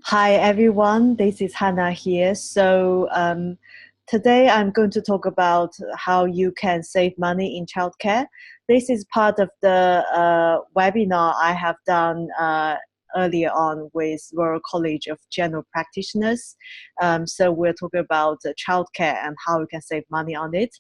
Hi everyone, this is Hannah here. Today I'm going to talk about how you can save money in childcare. This is part of the webinar I have done earlier on with Royal College of General Practitioners. So we're talking about childcare and how you can save money on it.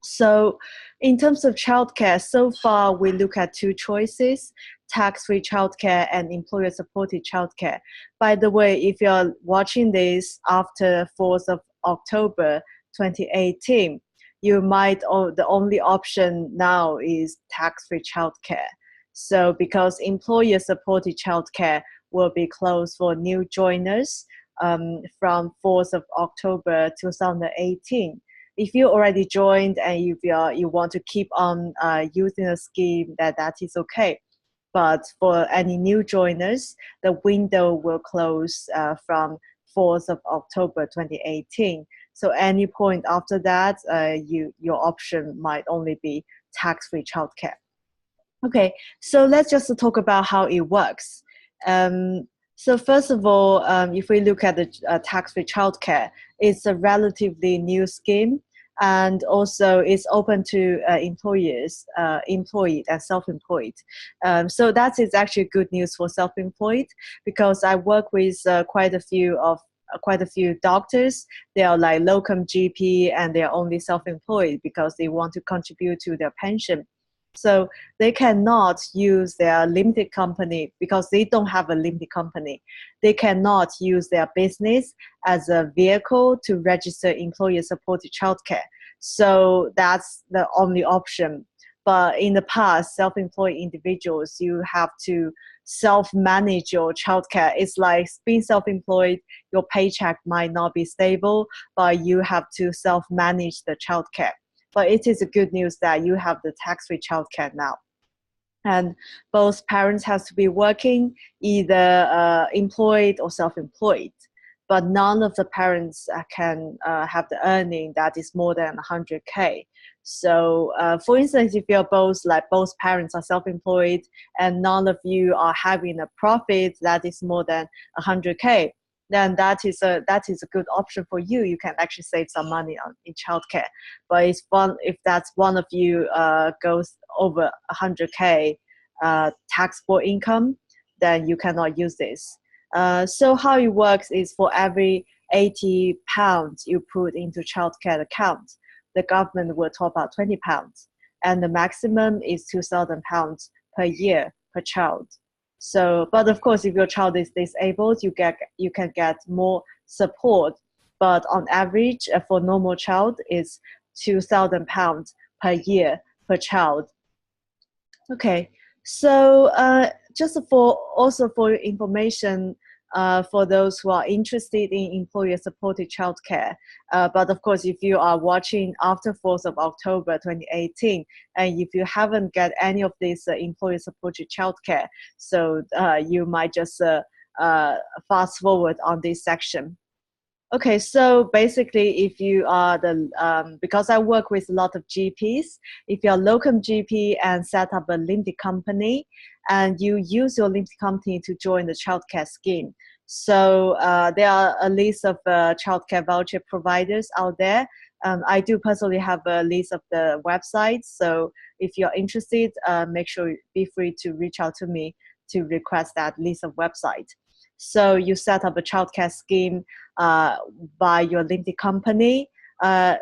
So in terms of childcare, so far we look at two choices: tax-free childcare and employer-supported childcare. By the way, if you're watching this after 4th of October 2018, you might, the only option now is tax-free childcare. So because employer-supported childcare will be closed for new joiners from 4th of October 2018. If you already joined and if you want to keep on using the scheme, that is okay. But for any new joiners, the window will close from 4th of October 2018. So any point after that, your option might only be tax-free childcare. Okay, so let's just talk about how it works. So first of all, if we look at the tax-free childcare, it's a relatively new scheme, and also it's open to employers, employed and self-employed. So that is actually good news for self-employed, because I work with quite a few doctors. They are like locum GP and they are only self-employed because they want to contribute to their pension. So they cannot use their limited company because they don't have a limited company. They cannot use their business as a vehicle to register employer-supported childcare. So that's the only option. But in the past, self-employed individuals, you have to self-manage your childcare. It's like being self-employed, your paycheck might not be stable, but you have to self-manage the childcare. But it is a good news that you have the tax-free childcare now. And both parents have to be working, either employed or self-employed. But none of the parents can have the earning that is more than 100K. So for instance, if you're both parents are self-employed and none of you are having a profit that is more than 100K, then that is a good option for you. You can actually save some money in childcare. But if that's one of you goes over 100K taxable income, then you cannot use this. So how it works is for every £80 you put into childcare account, the government will top up £20, and the maximum is £2,000 per year per child. So, but of course, if your child is disabled, you can get more support. But on average, for normal child, is £2,000 per year per child. Okay, so just for your information, for those who are interested in employer-supported childcare. But of course, if you are watching after 4th of October 2018, and if you haven't got any of this employer-supported childcare, so you might just fast forward on this section. Okay, so basically, if you are because I work with a lot of GPs, if you're a locum GP and set up a limited company, and you use your limited company to join the childcare scheme. So there are a list of childcare voucher providers out there. I do personally have a list of the websites. So if you're interested, make sure be free to reach out to me to request that list of websites. So you set up a childcare scheme by your limited company.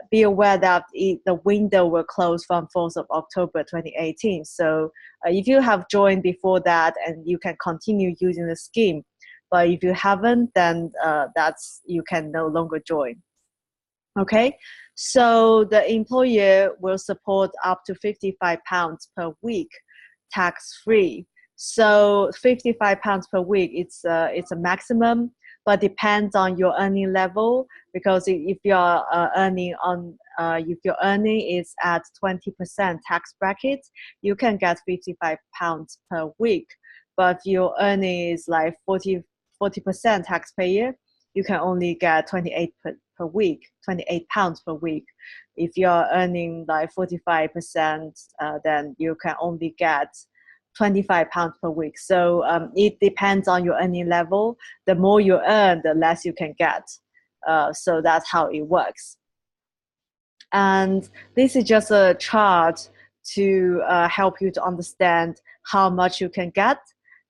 Be aware that the window will close from 4th of October 2018. So if you have joined before that, and you can continue using the scheme. But if you haven't, then you can no longer join. Okay, so the employer will support up to £55 per week, tax-free. So £55 per week, it's a maximum, but depends on your earning level. Because if you're if your earning is at 20% tax bracket, you can get £55 per week. But if your earning is like 40% taxpayer, you can only get 28 per week, £28 per week. If you're earning like 45%, then you can only get £25 per week. So it depends on your earning level. The more you earn, the less you can get. So that's how it works. And this is just a chart to help you to understand how much you can get.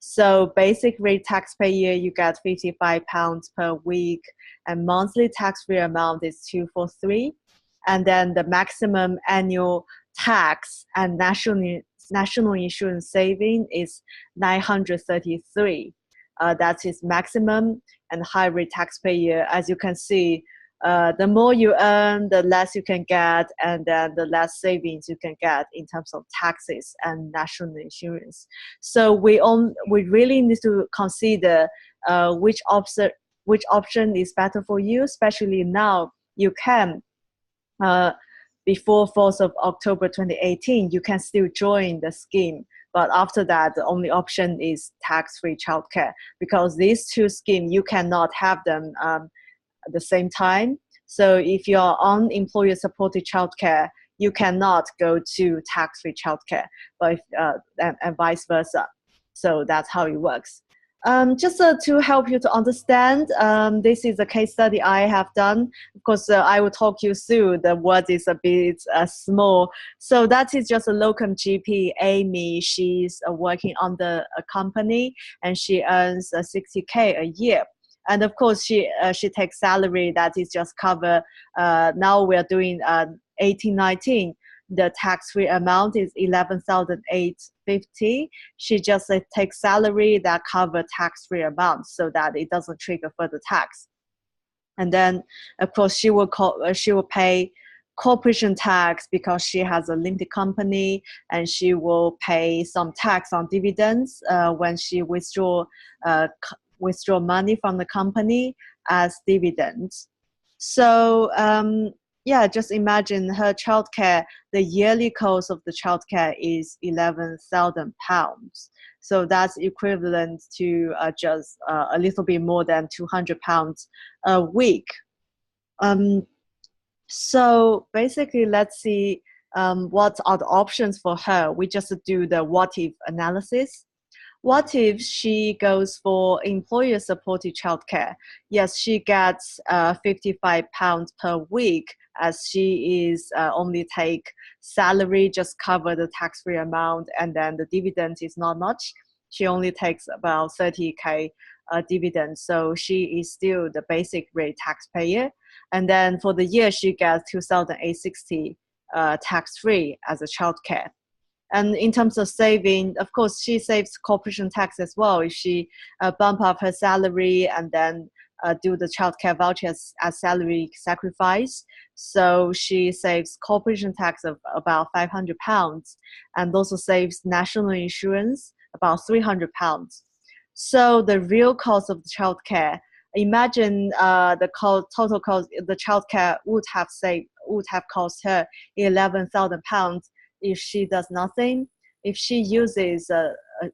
So basic rate taxpayer, you get £55 per week, and monthly tax-free amount is 243. And then the maximum annual tax and national insurance saving is 933. That is maximum. And high rate taxpayer, as you can see, the more you earn, the less you can get, and then the less savings you can get in terms of taxes and national insurance. So we really need to consider which option is better for you, especially now. You can, before 4th of October 2018, you can still join the scheme. But after that, the only option is tax-free childcare, because these two schemes, you cannot have them at the same time. So if you're on employer-supported childcare, you cannot go to tax-free childcare, but and vice versa. So that's how it works. Just to help you to understand, this is a case study I have done. Of course, I will talk you through. The word is a bit small. So that is just a locum GP, Amy. She's working on a company, and she earns 60K a year. And of course, she takes salary that is just cover. Now we are doing 18-19. The tax-free amount is 11,850. She just takes salary that cover tax-free amount, so that it doesn't trigger further tax. And then, of course, she will pay corporation tax because she has a limited company, and she will pay some tax on dividends when she withdraw money from the company as dividends. So yeah, just imagine her childcare. The yearly cost of the childcare is £11,000. So that's equivalent to just a little bit more than £200 a week. So basically, let's see what are the options for her. We just do the what if analysis. What if she goes for employer-supported childcare? Yes, she gets £55 per week, as she is only take salary, just cover the tax-free amount, and then the dividend is not much. She only takes about 30K dividend, so she is still the basic rate taxpayer. And then for the year, she gets 2,860 tax-free as a childcare. And in terms of saving, of course, she saves corporation tax as well if she bump up her salary and then do the childcare vouchers as salary sacrifice. So she saves corporation tax of about £500, and also saves national insurance about £300. So the real cost of the childcare, imagine the total cost, the childcare would have cost her £11,000 if she does nothing. If she uses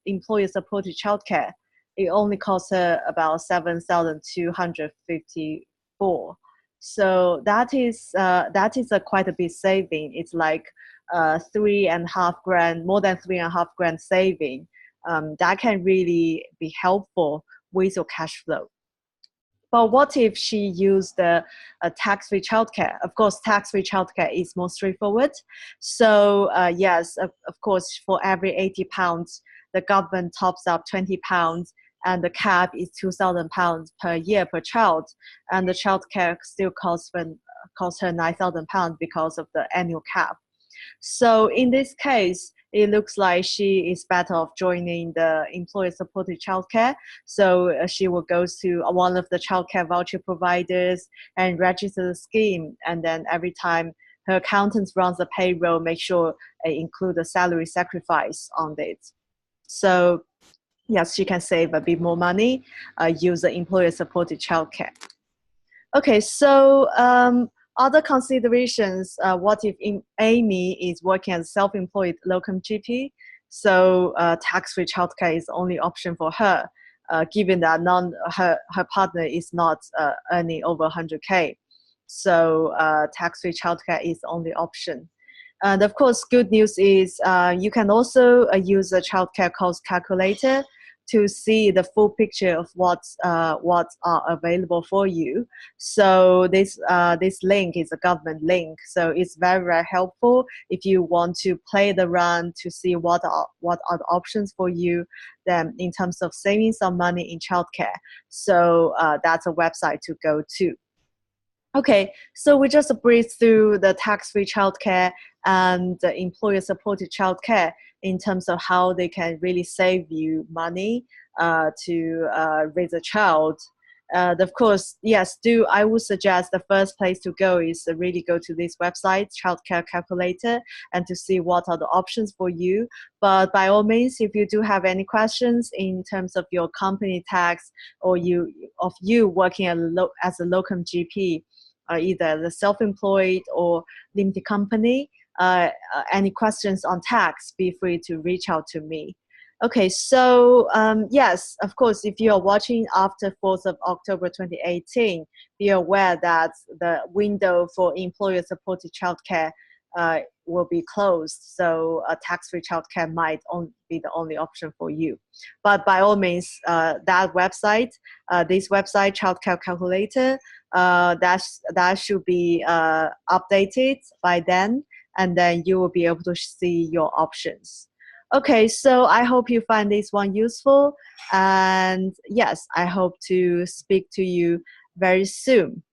employer-supported childcare, it only costs her about 7,254. So that is quite a big saving. It's like $3.5 grand, more than $3.5 grand saving. That can really be helpful with your cash flow. But what if she used the tax-free childcare? Of course, tax-free childcare is more straightforward. So yes, of course, for every £80, the government tops up £20, and the cap is £2,000 per year per child. And the childcare still costs her £9,000 because of the annual cap. So in this case, it looks like she is better off joining the employer-supported childcare. So she will go to one of the childcare voucher providers and register the scheme. And then every time her accountant runs the payroll, make sure they include the salary sacrifice on it. So yes, she can save a bit more money, use the employer-supported childcare. Okay, so other considerations, what if Amy is working as a self-employed locum GP? So tax-free childcare is the only option for her, given that her partner is not earning over 100K. So tax-free childcare is the only option. And of course, good news is you can also use a childcare cost calculator to see the full picture of what are available for you. So this link is a government link, so it's very helpful if you want to play the run to see what are the options for you. Then in terms of saving some money in childcare, so that's a website to go to. Okay, so we just breezed through the tax-free childcare and the employer-supported childcare in terms of how they can really save you money to raise a child. Of course, yes, I would suggest the first place to go is to really go to this website, Childcare Calculator, and to see what are the options for you. But by all means, if you do have any questions in terms of your company tax or you working as a locum GP, either the self-employed or limited company, any questions on tax, be free to reach out to me. Okay, so yes, of course, if you are watching after 4th of October 2018, be aware that the window for employer-supported childcare will be closed, so tax-free childcare might be the only option for you. But by all means, that website, this website, Childcare Calculator, that should be updated by then, and then you will be able to see your options. Okay, so I hope you find this one useful, and yes, I hope to speak to you very soon.